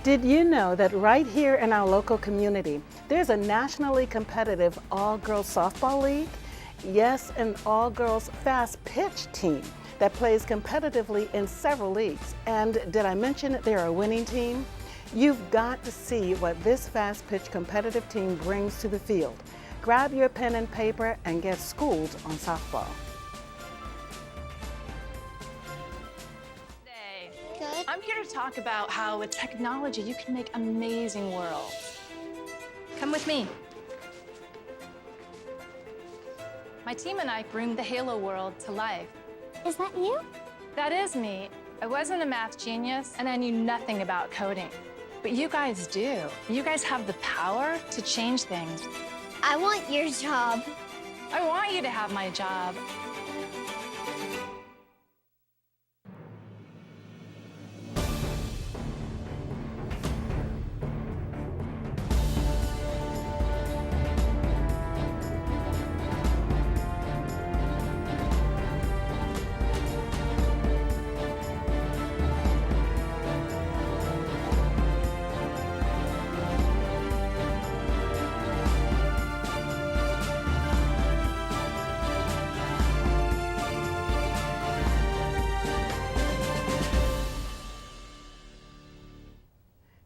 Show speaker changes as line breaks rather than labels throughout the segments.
Did you know that right here in our local community, there's a nationally competitive all-girls softball league? Yes, an all-girls fast pitch team that plays competitively in several leagues. And did I mention they're a winning team? You've got to see what this fast pitch competitive team brings to the field. Grab your pen and paper and get schooled on softball.
Good. I'm here to talk about how with technology you can make amazing worlds. Come with me. My team and I bring the Halo world to life.
Is that you?
That is me. I wasn't a math genius and I knew nothing about coding. But you guys do. You guys have the power to change things.
I want your job.
I want you to have my job.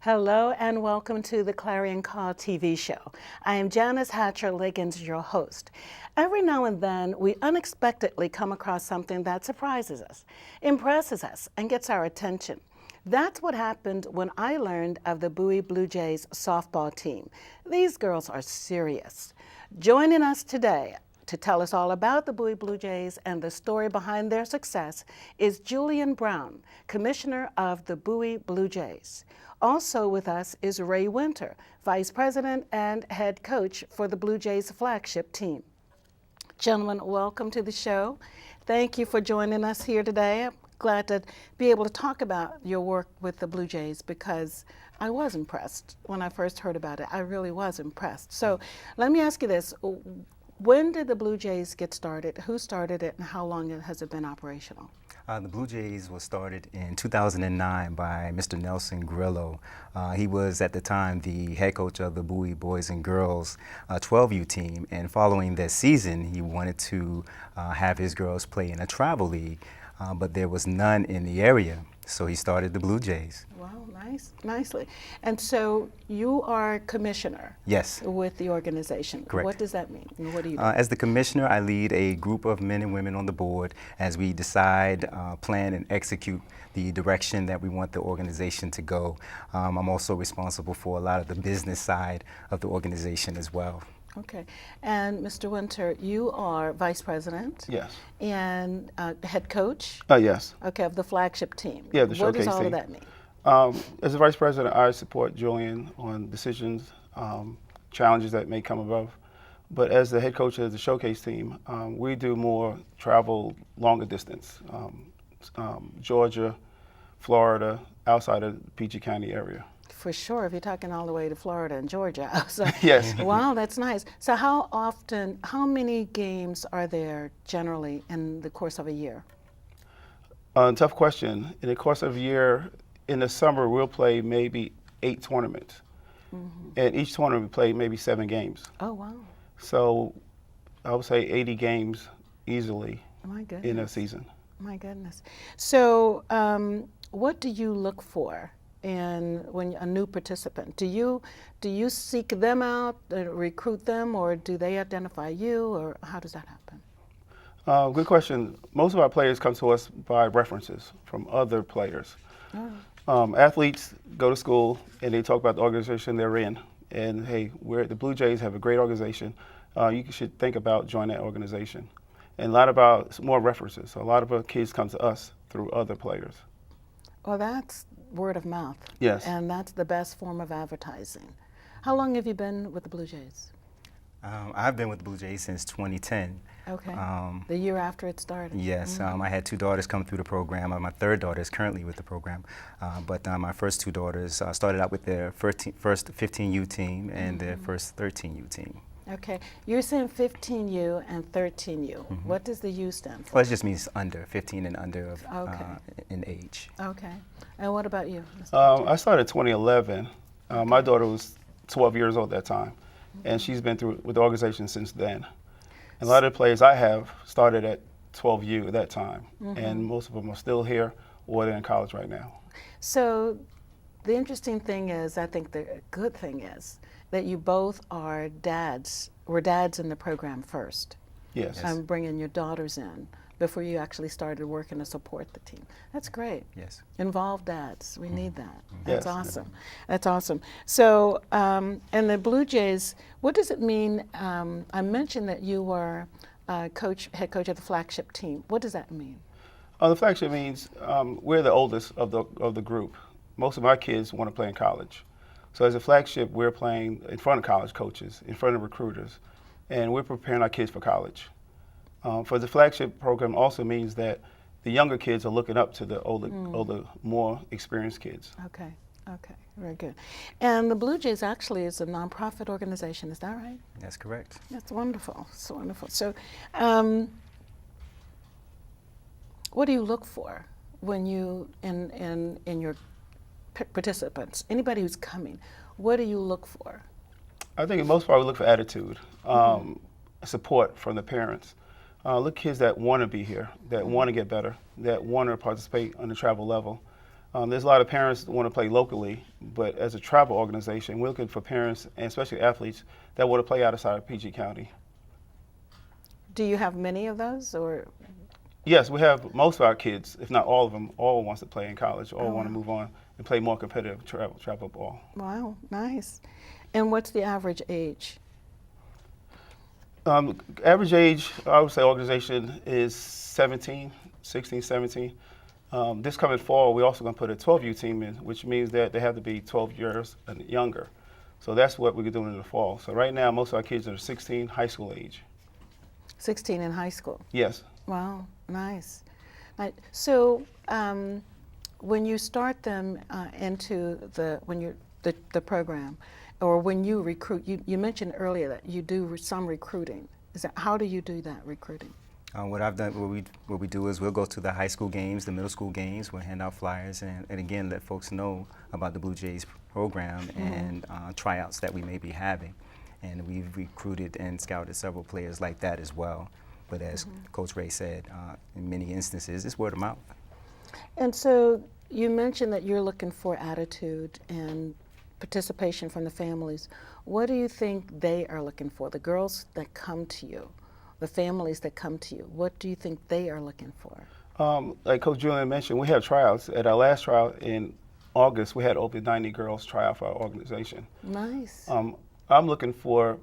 Hello and welcome to the Clarion Call TV show. I am Janice Hatcher-Liggins, your host. Every now and then, we unexpectedly come across something that surprises us, impresses us, and gets our attention. That's what happened when I learned of the Bowie Blue Jays softball team. These girls are serious. Joining us today to tell us all about the Bowie Blue Jays and the story behind their success is Julian Brown, Commissioner of the Bowie Blue Jays. Also with us is Ray Winter, Vice President and Head Coach for the Blue Jays flagship team. Gentlemen, welcome to the show. Thank you for joining us here today. I'm glad to be able to talk about your work with the Blue Jays because I was impressed when I first heard about it. I really was impressed. So let me ask you this. When did the Blue Jays get started? Who started it and how long has it been operational?
The Blue Jays was started in 2009 by Mr. Nelson Grillo. He was at the time the head coach of the Bowie Boys and Girls 12U team, and following that season he wanted to have his girls play in a travel league, but there was none in the area, so he started the Blue Jays.
Wow, nicely. And so you are commissioner.
Yes.
With the organization.
Correct.
What does that mean? What do you do?
As the commissioner, I lead a group of men and women on the board as we decide, plan, and execute the direction that we want the organization to go. I'm also responsible for a lot of the business side of the organization as well.
Okay. And Mr. Winter, you are Vice President.
Yes.
And Head Coach?
Yes.
Okay, of the flagship team.
Yeah, the showcase team.
What does all of that mean?
As a Vice President, I support Julian on decisions, challenges that may come above. But as the head coach of the showcase team, we do more travel, longer distance, Georgia, Florida, outside of the PG County area.
For sure, if you're talking all the way to Florida and Georgia. So,
yes.
Wow, that's nice. So how many games are there generally in the course of a year?
Tough question. In the course of a year, in the summer, we'll play maybe 8 tournaments. Mm-hmm. And each tournament we play maybe 7 games.
Oh, wow.
So I would say 80 games easily in a season.
My goodness. So what do you look for when a new participant? Do you seek them out, recruit them, or do they identify you, or how does that happen?
Good question. Most of our players come to us by references from other players. Oh. Athletes go to school and they talk about the organization they're in. And hey, the Blue Jays have a great organization. You should think about joining that organization. And a lot about more references. So a lot of our kids come to us through other players.
Well, that's word of mouth.
Yes.
And that's the best form of advertising. How long have you been with the Blue Jays?
I've been with the Blue Jays since 2010.
Okay. The year after it started.
Yes. Mm-hmm. I had 2 daughters come through the program. My third daughter is currently with the program. But my first 2 daughters started out with their first 15U team and their first 13U team.
Okay. You're saying 15U and 13U. What does the U stand for?
Well, it just means under, 15 and under of,
Okay.
in age.
Okay. And what about you, Mr.
I started in 2011. My daughter was 12 years old at that time, and she's been through with the organization since then. And a lot of the players I have started at 12U at that time, and most of them are still here or they're in college right now.
So the interesting thing is, I think the good thing is that you both are dads, were dads in the program first.
Yes.
Bringing your daughters in before you actually started working to support the team. That's great.
Yes.
Involved dads, we need that. That's
Yes.
awesome. That's awesome. So, and the Blue Jays, what does it mean? I mentioned that you were head coach of the flagship team. What does that mean?
The flagship means we're the oldest of the group. Most of my kids want to play in college. So as a flagship, we're playing in front of college coaches, in front of recruiters, and we're preparing our kids for college. For the flagship program also means that the younger kids are looking up to the older, more experienced kids.
Okay, okay, very good. And the Blue Jays actually is a nonprofit organization, is that right?
That's correct.
That's wonderful, so wonderful. So, what do you look for when you, in your participants, anybody who's coming, what do you look for?
I think in most part we look for attitude, support from the parents. Look kids that want to be here, that want to get better, that want to participate on the travel level. There's a lot of parents that want to play locally, but as a travel organization, we're looking for parents, and especially athletes, that want to play outside of PG County.
Do you have many of those, or?
Yes, we have most of our kids, if not all of them, all wants to play in college, all want to move on and play more competitive travel ball.
Wow, nice. And what's the average age?
Average age, I would say organization is 16, 17. This coming fall, we're also going to put a 12U team in, which means that they have to be 12 years and younger. So that's what we're doing in the fall. So right now, most of our kids are 16, high school age.
16 in high school?
Yes.
Wow, nice. So when you start them into the program, or when you recruit, you mentioned earlier that you do some recruiting. How do you do that recruiting?
What we do is we'll go to the high school games, the middle school games. We'll hand out flyers and again let folks know about the Blue Jays program and tryouts that we may be having. And we've recruited and scouted several players like that as well. But as Coach Ray said, in many instances, it's word of mouth.
And so you mentioned that you're looking for attitude and participation from the families. What do you think they are looking for? The girls that come to you, the families that come to you, what do you think they are looking for?
Like Coach Julian mentioned, we have tryouts. At our last tryout in August, we had over 90 girls try out for our organization.
Nice.
I'm looking for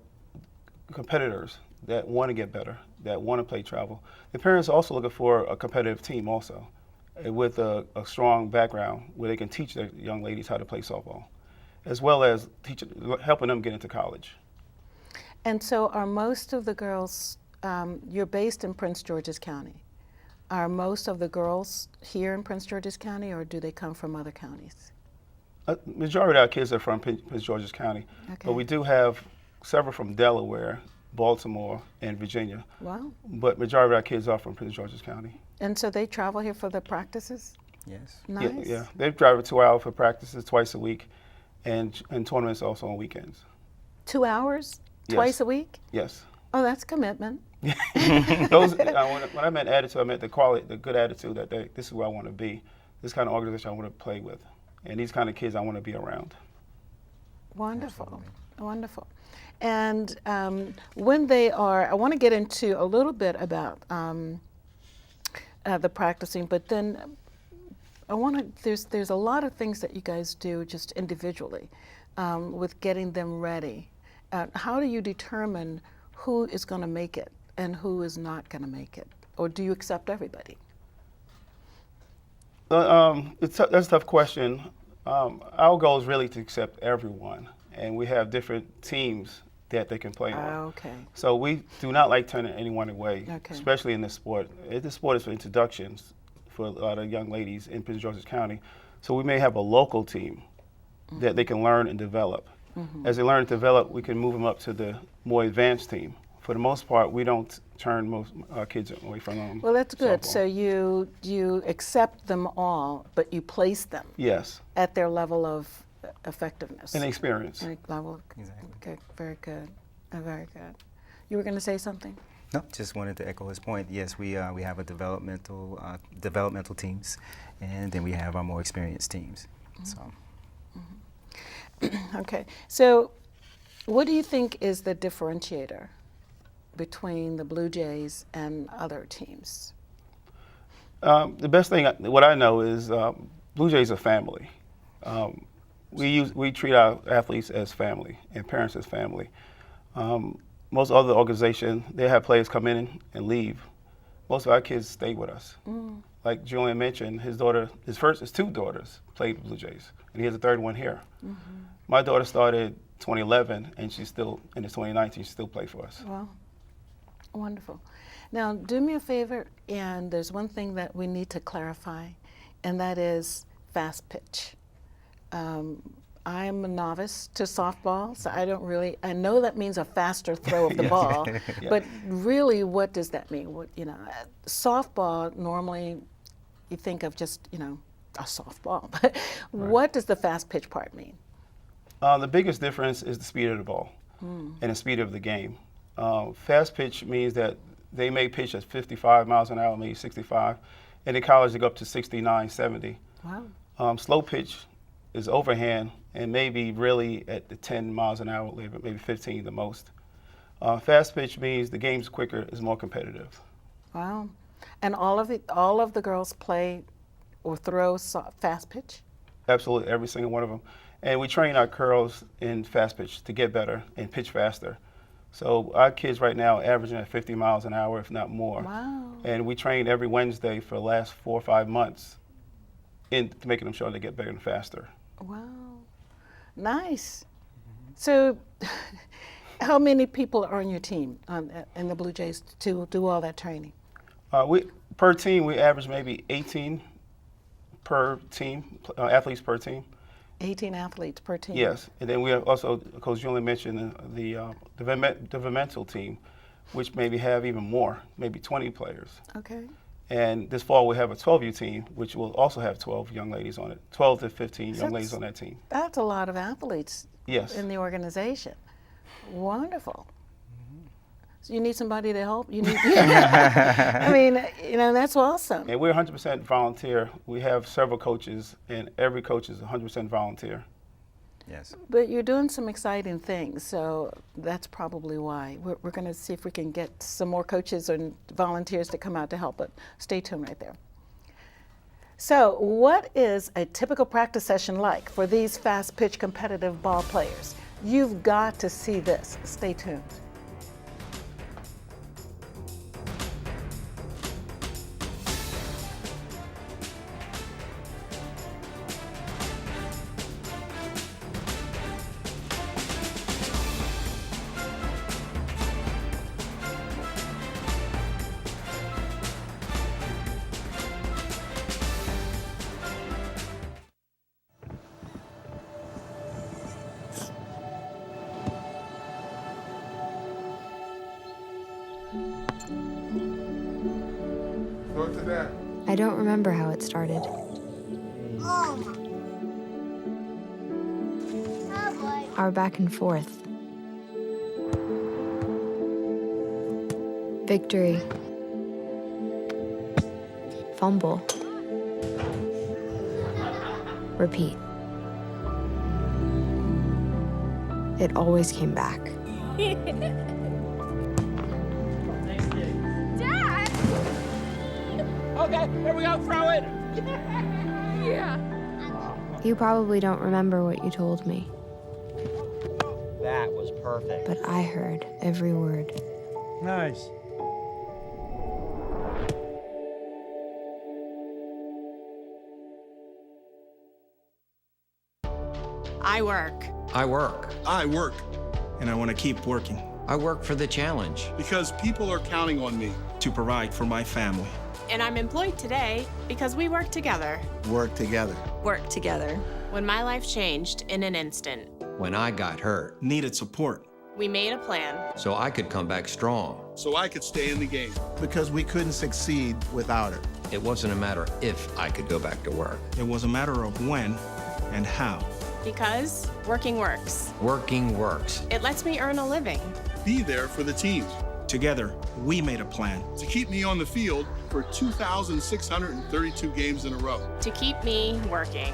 competitors that want to get better, that want to play travel. The parents are also looking for a competitive team also, with a strong background where they can teach their young ladies how to play softball, as well as helping them get into college.
And so are most of the girls, you're based in Prince George's County, are most of the girls here in Prince George's County, or do they come from other counties?
Majority of our kids are from Prince George's County, but we do have several from Delaware, Baltimore, and Virginia.
Wow.
But majority of our kids are from Prince George's County.
And so they travel here for the practices?
Yes.
Nice.
Yeah. They drive 2 hours for practices twice a week, and tournaments also on weekends.
2 hours?
Yes.
Twice a week?
Yes.
Oh, that's commitment.
Those, when I meant attitude, I meant the quality, the good attitude that this is where I want to be. This kind of organization I want to play with, and these kind of kids I want to be around.
Wonderful.
Absolutely.
Wonderful. And when they are, I want to get into a little bit about the practicing, but then I want to, there's a lot of things that you guys do just individually with getting them ready. How do you determine who is going to make it and who is not going to make it? Or do you accept everybody?
That's a tough question. Our goal is really to accept everyone, and we have different teams that they can play on.
Okay.
So we do not like turning anyone away,
Okay.
especially in this sport. This sport is for introductions for a lot of young ladies in Prince George's County. So we may have a local team that they can learn and develop. As they learn and develop, we can move them up to the more advanced team. For the most part, we don't turn most kids away from
Well, that's good.
softball.
So you accept them all, but you place them
Yes,
at their level of effectiveness.
and experience.
And level.
Exactly.
Okay, very good. Very good. You were going to say something?
No, just wanted to echo his point. Yes, we have a developmental teams, and then we have our more experienced teams. So.
Okay. So what do you think is the differentiator between the Blue Jays and other teams?
The best thing, what I know is Blue Jays are family. We treat our athletes as family and parents as family. Most other organizations, they have players come in and leave. Most of our kids stay with us. Like Julian mentioned, his two daughters played Blue Jays, and he has a third one here. My daughter started 2011, and she's still, in the 2019, she still plays for us.
Well, wonderful. Now, do me a favor, and there's one thing that we need to clarify, and that is fast pitch. I'm a novice to softball, so I know that means a faster throw of the ball, but really what does that mean? Softball, normally you think of just, a softball, but what does the fast pitch part mean?
The biggest difference is the speed of the ball and the speed of the game. Fast pitch means that they may pitch at 55 miles an hour, maybe 65, and in college they go up to 69, 70.
Wow.
Slow pitch is overhand and maybe really at the 10 miles an hour, maybe 15 the most. Fast pitch means the game's quicker, is more competitive.
Wow. And all of the girls play or throw fast pitch?
Absolutely, every single one of them. And we train our girls in fast pitch to get better and pitch faster. So our kids right now are averaging at 50 miles an hour, if not more.
Wow.
And we train every Wednesday for the last 4 or 5 months to making them sure they get better and faster.
Wow. Nice. So how many people are on your team in the Blue Jays to do all that training?
Per team, we average maybe 18 per team, athletes per team.
18 athletes per team?
Yes. And then we have also, Coach Julian mentioned the developmental team, which maybe have even more, maybe 20 players.
Okay.
And this fall we have a 12U team, which will also have 12 young ladies on it, 12 to 15 young ladies on that team.
That's a lot of athletes
Yes.
in the organization. Wonderful. So you need somebody to help? You need, I mean, that's awesome.
And we're 100% volunteer. We have several coaches, and every coach is 100% volunteer.
Yes.
But you're doing some exciting things, so that's probably why. We're going to see if we can get some more coaches and volunteers to come out to help, but stay tuned right there. So what is a typical practice session like for these fast pitch competitive ball players? You've got to see this. Stay tuned.
I don't remember how it started. Our back and forth. Victory. Fumble. Repeat. It always came back.
Okay, here we go, throw it! Yeah.
You probably don't remember what you told me,
That was perfect.
but I heard every word.
Nice.
I work.
I work.
I work, and I want to keep working
I work for the challenge.
because people are counting on me to provide for my family.
And I'm employed today because we work together.
Work together.
Work together. When my life changed in an instant,
when I got hurt,
needed support,
We made a plan.
so I could come back strong.
so I could stay in the game.
Because we couldn't succeed without her.
It wasn't a matter if I could go back to work.
It was a matter of when and how.
Because working works.
Working works.
It lets me earn a living.
Be there for the team. Together, we made a plan to keep me on the field for 2,632 games in a row.
To keep me working.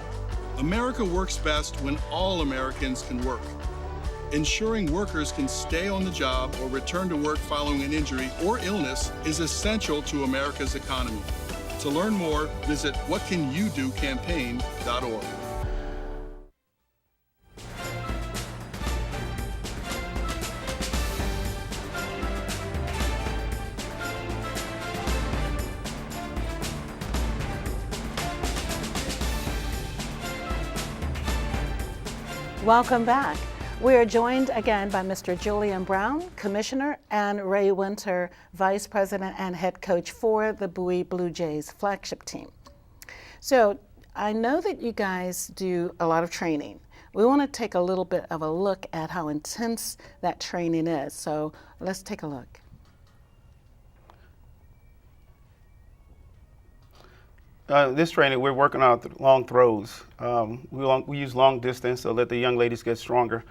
America works best when all Americans can work. Ensuring workers can stay on the job or return to work following an injury or illness is essential to America's economy. To learn more, visit whatcanyoudocampaign.org.
Welcome back. We are joined again by Mr. Julian Brown, Commissioner, and Ray Winter, Vice President and Head Coach for the Bowie Blue Jays flagship team. So I know that you guys do a lot of training. We want to take a little bit of a look at how intense that training is. So let's take a look.
This training, we're working out long throws. We use long distance to let the young ladies get stronger.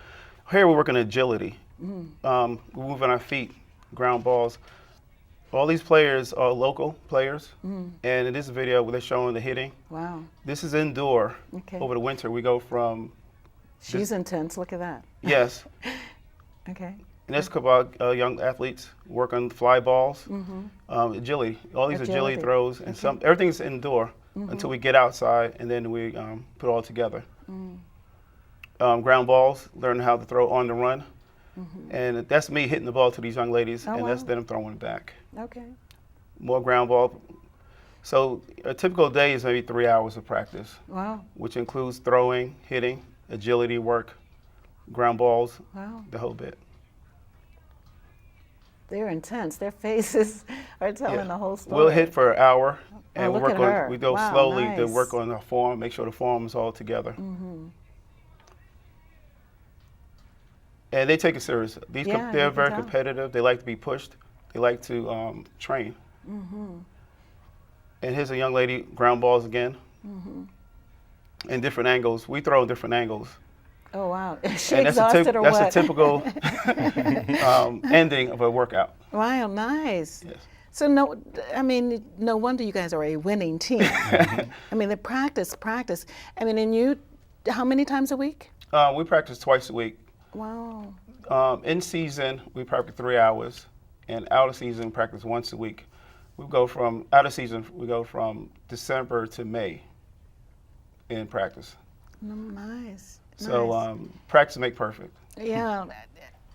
Here we're working agility. We're moving our feet, ground balls. All these players are local players. And in this video, they're showing the hitting.
Wow.
This is indoor.
Okay.
Over the winter, we go from...
She's intense. Look at that.
Yes.
Okay.
And that's about young athletes work on fly balls, agility, all these agility throws, and everything's indoor until we get outside, and then we put it all together. Ground balls, learn how to throw on the run, and that's me hitting the ball to these young ladies, and that's them throwing it back.
Okay.
More ground ball. So a typical day is maybe 3 hours of practice,
Wow.
which includes throwing, hitting, agility work, ground balls,
Wow.
the whole bit.
They're intense. Their faces are telling the whole story.
We'll hit for an hour, and
look
work
at
on.
her.
We go
Wow,
slowly to
nice.
work on the form, make sure the form is all together. And they take it serious. They're
you
very
can tell.
competitive. They like to be pushed. They like to train. And here's a young lady, ground balls again, in different angles. We throw in different angles.
Oh, wow. Is she
And
exhausted or what?
that's a typical ending of a workout.
Wow, nice.
Yes.
So no wonder you guys are a winning team. I mean, the practice. I mean, and you, how many times a week?
We practice twice a week.
Wow.
In season, we practice 3 hours, and out of season, practice once a week. Out of season, we go from December to May in practice.
Nice.
So practice make perfect.
Yeah,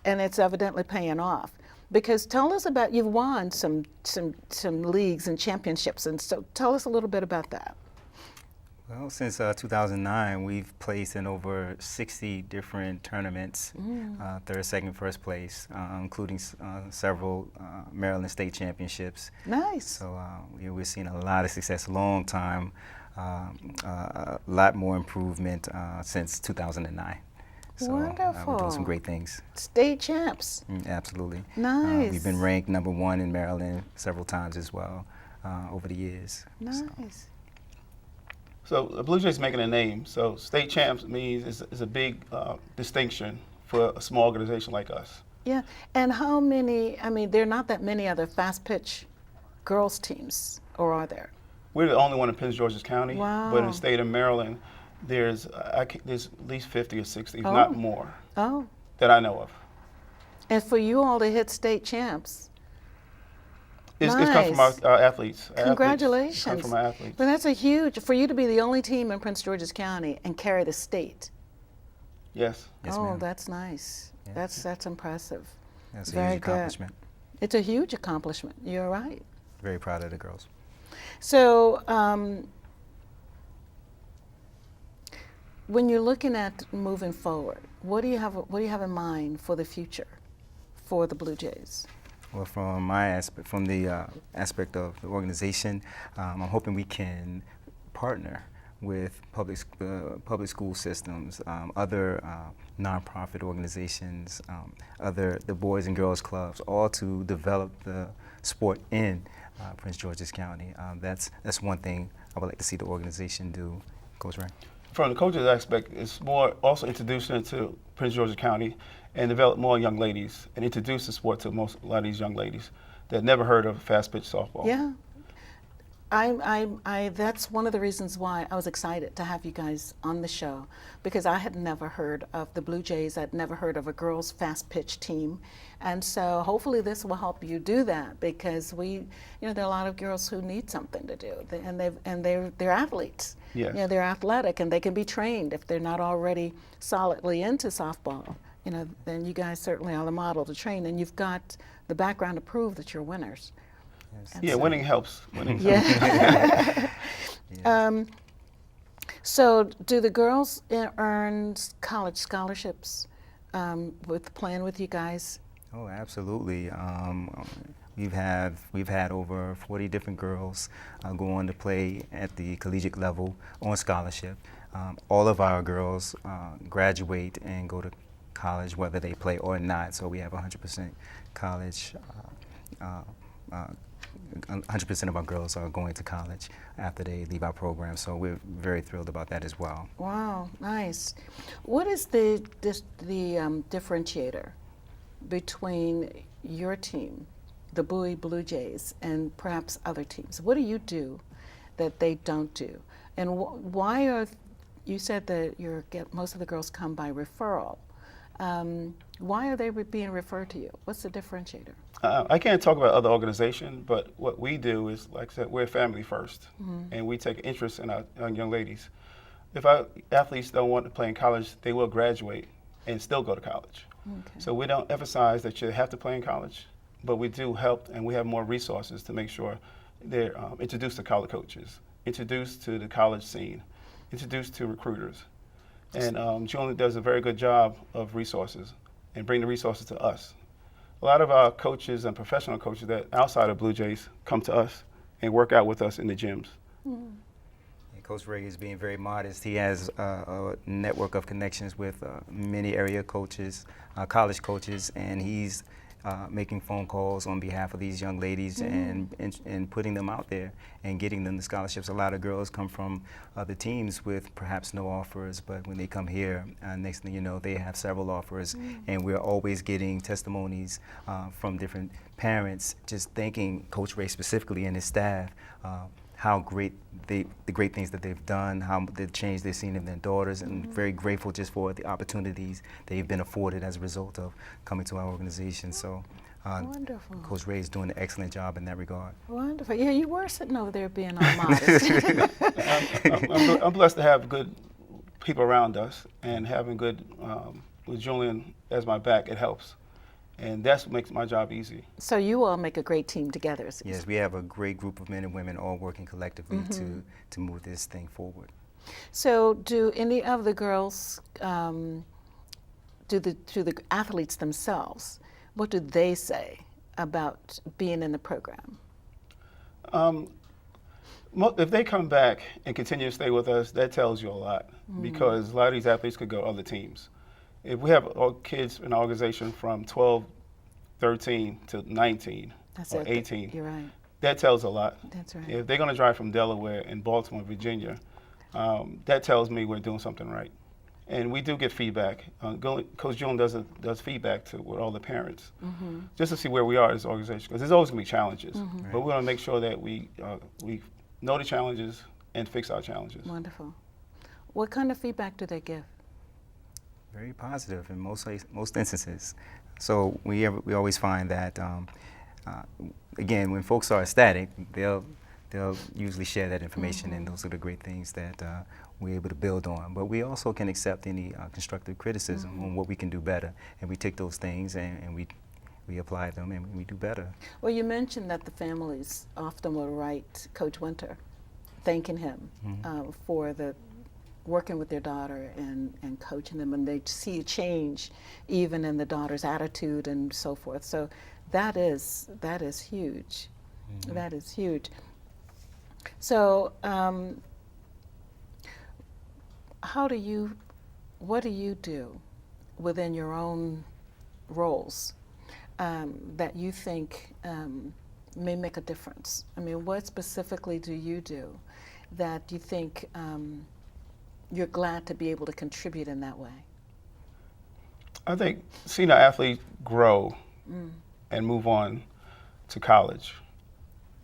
and it's evidently paying off. Because tell us about, you've won some leagues and championships, and so tell us a little bit about that.
Well, since 2009, we've placed in over 60 different tournaments, third, second, first place, including several Maryland state championships.
Nice.
So we're seeing a lot of success, long time, a lot more improvement since 2009. So
Wonderful.
we're doing some great things.
State champs.
Absolutely.
Nice.
We've been ranked #1 in Maryland several times as well over the years.
Nice.
So the Blue Jays making a name. So state champs means is a big distinction for a small organization like us.
Yeah, and how many, I mean, there are not that many other fast pitch girls teams, or are there?
We're the only one in Prince George's County,
Wow.
but in the state of Maryland, there's at least 50 or 60, if not more,
Oh,
that I know of.
and for you all to hit state champs,
It's come from our athletes. Our
congratulations.
athletes come from our athletes.
But that's a huge, for you to be the only team in Prince George's County and carry the state.
Yes.
Yes,
Oh,
ma'am.
that's nice.
Yeah.
That's impressive.
That's a
Very
huge
good.
accomplishment.
It's a huge accomplishment. You're right.
Very proud of the girls.
So, when you're looking at moving forward, what do you have in mind for the future for the Blue Jays?
Well, from my aspect, from the aspect of the organization, I'm hoping we can partner with public school systems, other nonprofit organizations, the Boys and Girls Clubs, all to develop the sport in Prince George's County. That's one thing I would like to see the organization do. Coach Ray?
From the coaches aspect, it's more also introducing it to Prince George's County and develop more young ladies and introduce the sport to a lot of these young ladies that never heard of fast pitch softball.
Yeah. That's one of the reasons why I was excited to have you guys on the show, because I had never heard of the Blue Jays. I'd never heard of a girls' fast pitch team. And so hopefully this will help you do that, because there are a lot of girls who need something to do, and they're athletes.
Yes.
They're athletic, and they can be trained if they're not already solidly into softball. Then you guys certainly are the model to train, and you've got the background to prove that you're winners.
Yes. Yeah, winning helps. Winning
yeah. So do the girls earn college scholarships playing with you guys?
Oh, absolutely. We've had over 40 different girls go on to play at the collegiate level on scholarship. All of our girls graduate and go to college, whether they play or not. So we have 100% college. 100% of our girls are going to college after they leave our program, so we're very thrilled about that as well.
Wow, nice. What is the differentiator between your team, the Bowie Blue Jays, and perhaps other teams? What do you do that they don't do? And why you said that most of the girls come by referral. Why are they being referred to you? What's the differentiator?
I can't talk about other organizations, but what we do is, like I said, we're family first, and we take interest in our young ladies. If our athletes don't want to play in college, they will graduate and still go to college. Okay. So we don't emphasize that you have to play in college, but we do help, and we have more resources to make sure they're introduced to college coaches, introduced to the college scene, introduced to recruiters. And Julian does a very good job of resources and bring the resources to us. A lot of our coaches and professional coaches that outside of Blue Jays come to us and work out with us in the gyms.
Mm.
Coach Ray is being very modest. He has a network of connections with many area coaches, college coaches, and he's making phone calls on behalf of these young ladies and putting them out there and getting them the scholarships. A lot of girls come from other teams with perhaps no offers, but when they come here, next thing you know, they have several offers, and we're always getting testimonies from different parents just thanking Coach Ray specifically and his staff, how great the great things that they've done, how the change they've seen in their daughters, and very grateful just for the opportunities they've been afforded as a result of coming to our organization. So
wonderful.
Coach Ray is doing an excellent job in that regard.
Wonderful. Yeah, you were sitting over there being all modest.
I'm blessed to have good people around us, and having good, with Julian as my back, it helps. And that's what makes my job easy.
So you all make a great team together.
Yes, we have a great group of men and women all working collectively to move this thing forward.
So do any of the girls, to the athletes themselves, what do they say about being in the program?
If they come back and continue to stay with us, that tells you a lot, because a lot of these athletes could go other teams. If we have kids in our organization from 12, 13 to 19 or 18,
you're right.
That tells a lot.
That's right.
If they're going to drive from Delaware and Baltimore, Virginia, that tells me we're doing something right. And we do get feedback. Coach Julian does feedback with all the parents, just to see where we are as an organization, because there's always going to be challenges. But we want to make sure that we know the challenges and fix our challenges.
Wonderful. What kind of feedback do they give?
Very positive in most instances. So we always find that, again, when folks are ecstatic, they'll usually share that information, and those are the great things that we're able to build on. But we also can accept any constructive criticism on what we can do better, and we take those things and we apply them and we do better.
Well, you mentioned that the families often will write Coach Winter, thanking him for the working with their daughter and coaching them, and they see a change even in the daughter's attitude and so forth. So that is huge. That is huge. So what do you do within your own roles that you think may make a difference? I mean, what specifically do you do that you think you're glad to be able to contribute in that way?
I think seeing an athlete grow and move on to college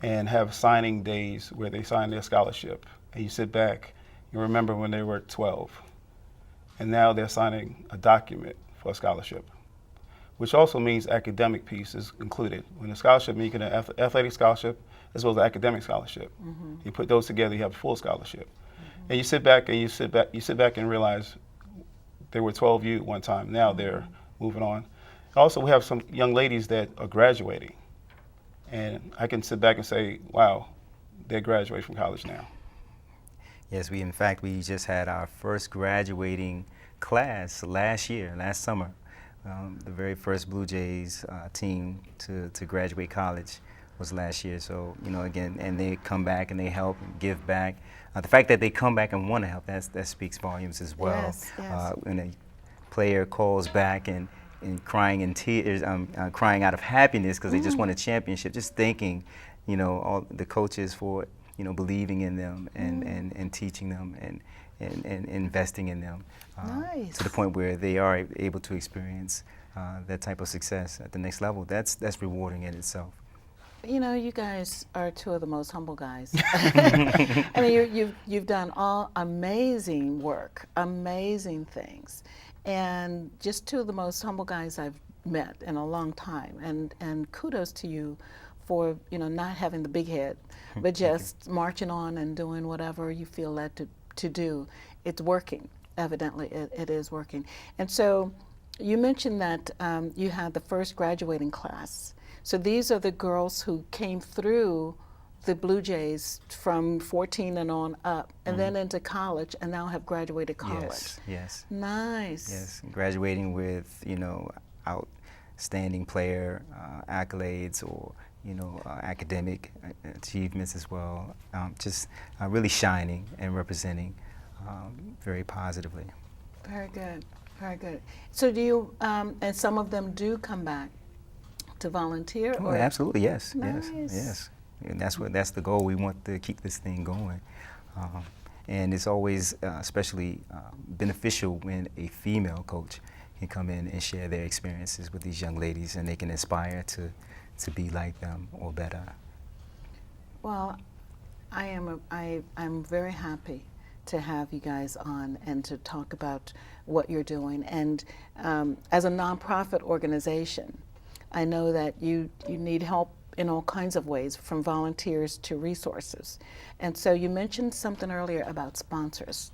and have signing days where they sign their scholarship, and you sit back and remember when they were 12, and now they're signing a document for a scholarship, which also means academic piece is included. When a scholarship means you get an athletic scholarship as well as an academic scholarship. You put those together, you have a full scholarship. And you sit back and realize they were 12U at one time. Now they're moving on. Also, we have some young ladies that are graduating, and I can sit back and say, wow, they're graduating from college now.
Yes, in fact, we just had our first graduating class last summer. The very first Blue Jays team to graduate college was last year. So, again, and they come back and they help and give back. The fact that they come back and want to help, that speaks volumes as well.
Yes, yes.
When a player calls back and crying in tears, crying out of happiness because they just won a championship, just thanking, all the coaches for, believing in them and teaching them and investing in them
Nice.
to the point where they are able to experience that type of success at the next level. That's rewarding in itself.
You guys are two of the most humble guys. I mean, you've done all amazing work, amazing things, and just two of the most humble guys I've met in a long time. And kudos to you for not having the big head, but just marching on and doing whatever you feel led to do. It's working. Evidently, it is working. And so, you mentioned that you had the first graduating class. So these are the girls who came through the Blue Jays from 14 and on up, and then into college, and now have graduated college.
Yes.
Nice.
Yes, graduating with outstanding player accolades or academic achievements as well. Just really shining and representing very positively.
Very good. Very good. So do you? And some of them do come back to volunteer?
Oh, absolutely, yes.
Nice.
Yes. And that's the goal. We want to keep this thing going. And it's always especially beneficial when a female coach can come in and share their experiences with these young ladies, and they can aspire to be like them or better. Well,
I'm very happy to have you guys on and to talk about what you're doing. And as a nonprofit organization, I know that you need help in all kinds of ways, from volunteers to resources. And so you mentioned something earlier about sponsors.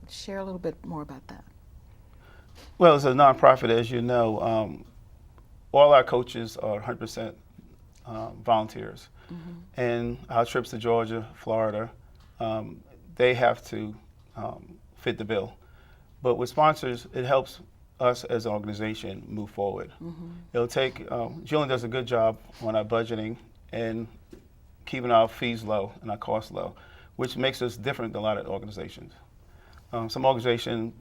Share a little bit more about that.
Well, as a nonprofit, as you know, all our coaches are 100% volunteers. And our trips to Georgia, Florida, they have to fit the bill. But with sponsors, it helps us as an organization move forward. It'll take, Julian does a good job on our budgeting and keeping our fees low and our costs low, which makes us different than a lot of organizations. Some organization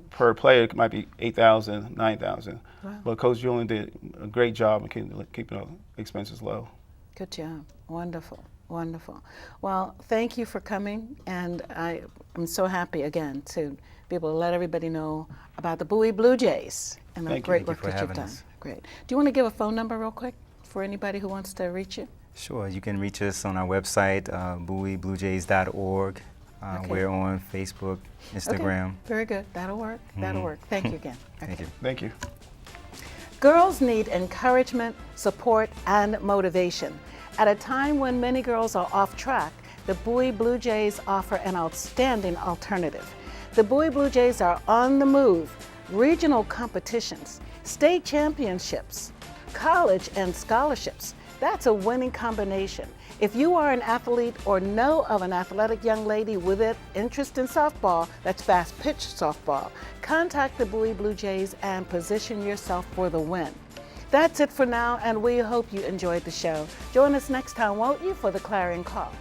per player might be $8,000, $9,000, but Coach Julian did a great job in keeping our expenses low.
Good job. Wonderful. Wonderful. Well, thank you for coming, and I'm so happy again to be able to let everybody know about the Bowie Blue Jays and the great work that you've done. Great. Do you want to give a phone number real quick for anybody who wants to reach you?
Sure. You can reach us on our website, bowiebluejays.org. We're on Facebook, Instagram.
Okay. Very good. That'll work. That'll work. Thank you again.
Thank you.
Thank you.
Girls need encouragement, support, and motivation. At a time when many girls are off track, the Bowie Blue Jays offer an outstanding alternative. The Bowie Blue Jays are on the move. Regional competitions, state championships, college and scholarships. That's a winning combination. If you are an athlete or know of an athletic young lady with an interest in softball, that's fast pitch softball, contact the Bowie Blue Jays and position yourself for the win. That's it for now, and we hope you enjoyed the show. Join us next time, won't you, for the Clarion Call.